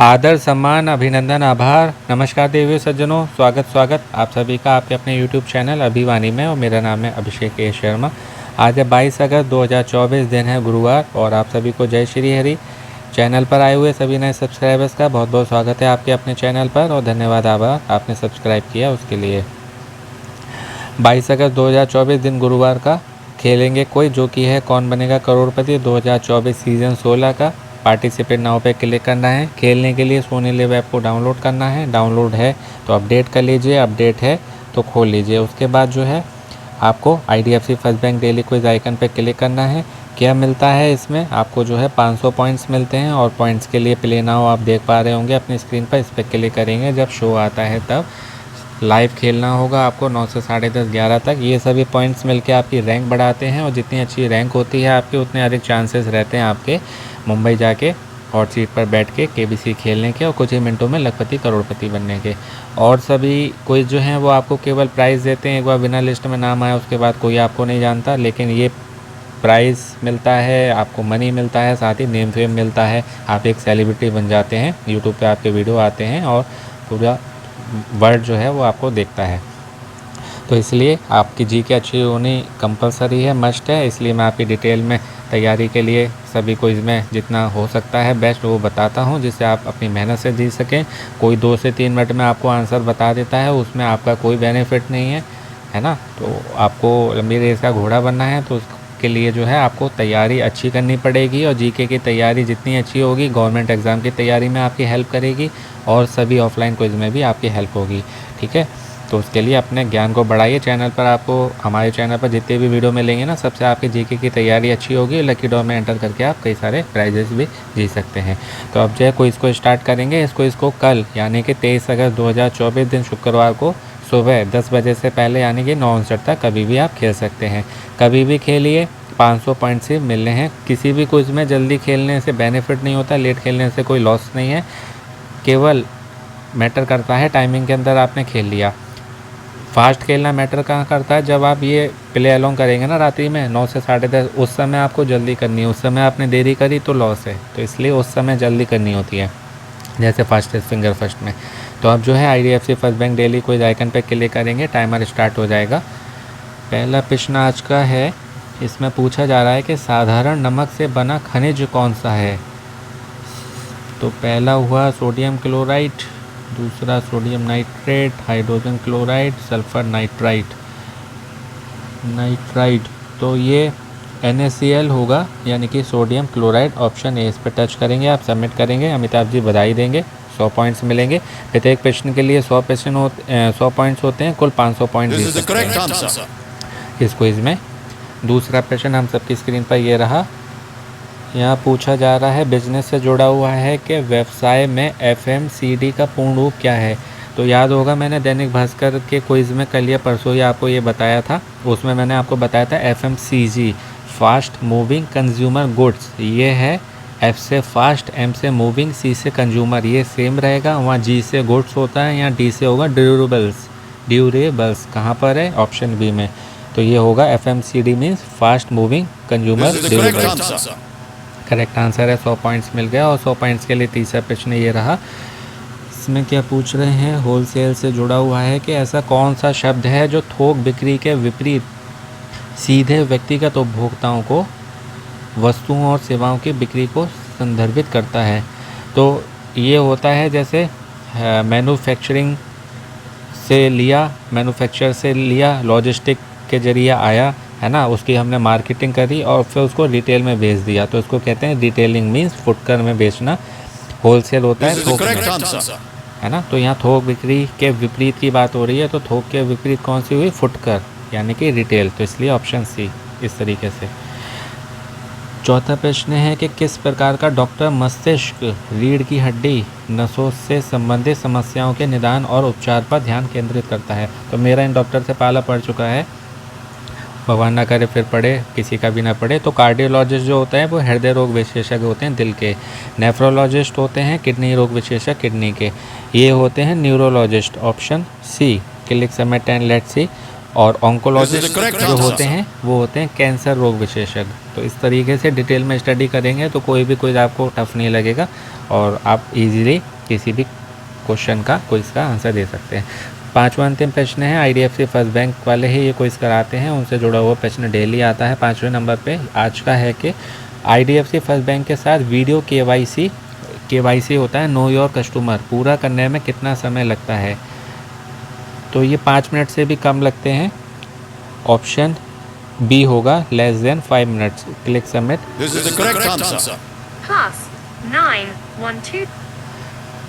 आदर सम्मान अभिनंदन आभार। नमस्कार देवियों सज्जनों, स्वागत आप सभी का आपके अपने YouTube चैनल अभिवानी में। और मेरा नाम है अभिषेक ए शर्मा। आज है 22 अगस्त 2024, दिन है गुरुवार। और आप सभी को जय श्री हरि। चैनल पर आए हुए सभी नए सब्सक्राइबर्स का बहुत बहुत स्वागत है आपके अपने चैनल पर, और धन्यवाद आभार आपने सब्सक्राइब किया उसके लिए। 22 अगस्त 2024 दिन गुरुवार का खेलेंगे कोई जो कि है कौन बनेगा करोड़पति 2024 सीज़न 16 का। पार्टिसिपेट नाउ पे क्लिक करना है। खेलने के लिए सोनी लिव ऐप को डाउनलोड करना है। डाउनलोड है तो अपडेट कर लीजिए, अपडेट है तो खोल लीजिए। उसके बाद जो है आपको IDFC first bank daily quiz icon पे क्लिक करना है। क्या मिलता है इसमें आपको जो है 500 पॉइंट्स मिलते हैं। और पॉइंट्स के लिए प्ले नाउ आप देख पा रहे होंगे अपनी स्क्रीन पर। इस पर क्लिक करेंगे, जब शो आता है तब लाइव खेलना होगा आपको 9 से 10:30 11 तक। ये सभी पॉइंट्स मिलके आपकी रैंक बढ़ाते हैं, और जितनी अच्छी रैंक होती है आपकी उतने अधिक चांसेस रहते हैं आपके मुंबई जाके हॉट सीट पर बैठ के KBC खेलने के और कुछ ही मिनटों में लखपति करोड़पति बनने के। और सभी क्विज जो हैं वो आपको केवल प्राइज़ देते हैं। एक बार विनर लिस्ट में नाम आया उसके बाद कोई आपको नहीं जानता, लेकिन ये प्राइज़ मिलता है, आपको मनी मिलता है, साथ ही नेम फेम मिलता है। आप एक सेलिब्रिटी बन जाते हैं, यूट्यूब पे आपके वीडियो आते हैं और पूरा वर्ल्ड जो है वो आपको देखता है। तो इसलिए आपकी GK अच्छी होनी कंपलसरी है, मस्ट है। इसलिए मैं आपकी डिटेल में तैयारी के लिए सभी को इसमें जितना हो सकता है बेस्ट वो बताता हूँ, जिससे आप अपनी मेहनत से जीत सकें। कोई 2 से 3 मिनट में आपको आंसर बता देता है, उसमें आपका कोई बेनिफिट नहीं है ना। तो आपको लंबी रेस का घोड़ा बनना है, तो उसके लिए जो है आपको तैयारी अच्छी करनी पड़ेगी। और GK की तैयारी जितनी अच्छी होगी गवर्नमेंट एग्ज़ाम की तैयारी में आपकी हेल्प करेगी, और सभी ऑफलाइन क्विज में भी आपकी हेल्प होगी। ठीक है, तो उसके लिए अपने ज्ञान को बढ़ाइए। चैनल पर आपको हमारे चैनल पर जितने भी वीडियो मिलेंगे ना, सबसे आपकी GK की तैयारी अच्छी होगी। लकी ड्रॉ में एंटर करके आप कई सारे प्राइजेस भी जीत सकते हैं। तो अब जो है क्विज को स्टार्ट करेंगे। इस क्विज को कल यानी कि 23 अगस्त 2024 दिन शुक्रवार को सुबह 10 बजे से पहले यानी कि 9:59 तक कभी भी आप खेल सकते हैं। कभी भी खेलिए, 500 पॉइंट से मिलने हैं। किसी भी क्विज में जल्दी खेलने से बेनिफिट नहीं होता, लेट खेलने से कोई लॉस नहीं है। केवल मैटर करता है टाइमिंग के अंदर आपने खेल लिया। फास्ट खेलना मैटर कहाँ करता है, जब आप ये प्ले अलोंग करेंगे ना रात्रि में 9 से 10:30, उस समय आपको जल्दी करनी है। उस समय आपने देरी करी तो लॉस है, तो इसलिए उस समय जल्दी करनी होती है, जैसे फास्टेस्ट फिंगर फर्स्ट में। तो अब जो है IDFC first bank daily quiz icon पे क्लिक करेंगे, टाइमर स्टार्ट हो जाएगा। पहला प्रश्न आज का है, इसमें पूछा जा रहा है कि साधारण नमक से बना खनिज कौन सा है। तो पहला हुआ सोडियम क्लोराइड, दूसरा sodium nitrate, hydrogen chloride, sulphur nitride. तो ये NaCl होगा, यानी कि सोडियम क्लोराइड। ऑप्शन ए, इस पर टच करेंगे आप, सबमिट करेंगे, अमिताभ जी बधाई देंगे, 100 पॉइंट्स मिलेंगे। प्रत्येक प्रश्न के लिए 100 पॉइंट्स होते हैं, कुल 500 पॉइंट जीत सकते हैं इस क्विज में। दूसरा प्रश्न हम सबकी स्क्रीन पर ये रहा। यहाँ पूछा जा रहा है, बिजनेस से जुड़ा हुआ है कि व्यवसाय में FMCD का पूर्ण रूप क्या है। तो याद होगा मैंने दैनिक भास्कर के क्विज़ में कल या परसों ही आपको ये बताया था। उसमें मैंने आपको बताया था FMCG, fast moving consumer goods. ये है F से फास्ट, M से मूविंग, C से कंज्यूमर। ये सेम रहेगा। वहाँ G से गुड्स होता है, यहाँ D से होगा ड्यूरेबल्स। कहाँ पर है, ऑप्शन बी में। तो ये होगा FMCD means fast moving consumer durables. Correct answer है, 100 पॉइंट्स मिल गया। और 100 पॉइंट्स के लिए तीसरा प्रश्न ये रहा। इसमें क्या पूछ रहे हैं, होलसेल से जुड़ा हुआ है कि ऐसा कौन सा शब्द है जो थोक बिक्री के विपरीत सीधे व्यक्तिगत उपभोक्ताओं को वस्तुओं और सेवाओं की बिक्री को संदर्भित करता है। तो ये होता है जैसे मैन्युफैक्चरिंग से लिया, लॉजिस्टिक के जरिए आया, है ना, उसकी हमने मार्केटिंग करी और फिर उसको रिटेल में बेच दिया, तो इसको कहते हैं रिटेलिंग, मीन्स फुटकर में बेचना। होलसेल होता है थोक में, है ना। तो यहाँ थोक बिक्री के विपरीत की बात हो रही है, तो थोक के विपरीत कौन सी हुई, फुटकर यानी कि रिटेल। तो इसलिए ऑप्शन सी इस तरीके से। चौथा प्रश्न है कि किस प्रकार का डॉक्टर मस्तिष्क, रीढ़ की हड्डी, नसों से संबंधित समस्याओं के निदान और उपचार पर ध्यान केंद्रित करता है। तो मेरा इन डॉक्टर से पाला पड़ चुका है, भगवान ना करे फिर पड़े, किसी का भी ना पड़े। तो कार्डियोलॉजिस्ट जो होते हैं वो हृदय रोग विशेषज्ञ होते हैं, दिल के। नेफ्रोलॉजिस्ट होते हैं किडनी रोग विशेषज्ञ, किडनी के। ये होते हैं neurologist, option c. Click submit and let's see. और ऑन्कोलॉजिस्ट जो होते हैं वो होते हैं कैंसर रोग विशेषज्ञ। तो इस तरीके से डिटेल में स्टडी करेंगे तो कोई भी क्विज आपको टफ नहीं लगेगा और आप इजीली किसी भी क्वेश्चन का क्विज़ का आंसर दे सकते हैं। पाँचवा अंतिम प्रश्न है, आईडीएफसी फर्स्ट बैंक वाले ही ये क्विज़ कराते हैं, उनसे जुड़ा हुआ प्रश्न डेली आता है। 5वें नंबर पे आज का है कि आईडीएफसी फर्स्ट बैंक के साथ वीडियो केवाईसी होता है, नो योर कस्टमर, पूरा करने में कितना समय लगता है? तो ये 5 मिनट से भी कम लगते हैं। ऑप्शन बी होगा less than 5 minutes. Click submit. This is the correct answer. Plus 9 1 2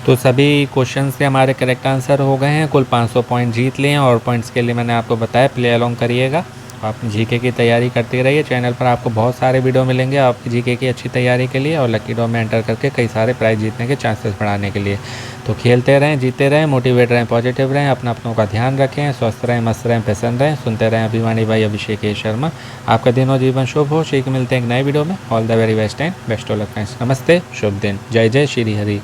तो सभी क्वेश्चंस के हमारे करेक्ट आंसर हो गए हैं। कुल 500 पॉइंट जीत लिए हैं और पॉइंट्स के लिए मैंने आपको बताया प्ले अलोंग करिएगा। आप जीके की तैयारी करते रहिए। चैनल पर आपको बहुत सारे वीडियो मिलेंगे आपकी जीके की अच्छी तैयारी के लिए और लकी ड्रॉ में एंटर करके कई सारे प्राइज़ जीतने के चांसेस बढ़ाने के लिए। तो खेलते रहें, जीते रहें, मोटिवेट रहें, पॉजिटिव रहें, अपनों का ध्यान रखें, स्वस्थ रहें, मस्त रहें, प्रसन्न रहें। सुनते रहें अभिमानी भाई अभिषेक शर्मा। आपका दिन और जीवन शुभ हो। शीघ्र मिलते हैं एक नए वीडियो में। All the very best and best of luck friends. नमस्ते, शुभ दिन, जय जय श्री हरि।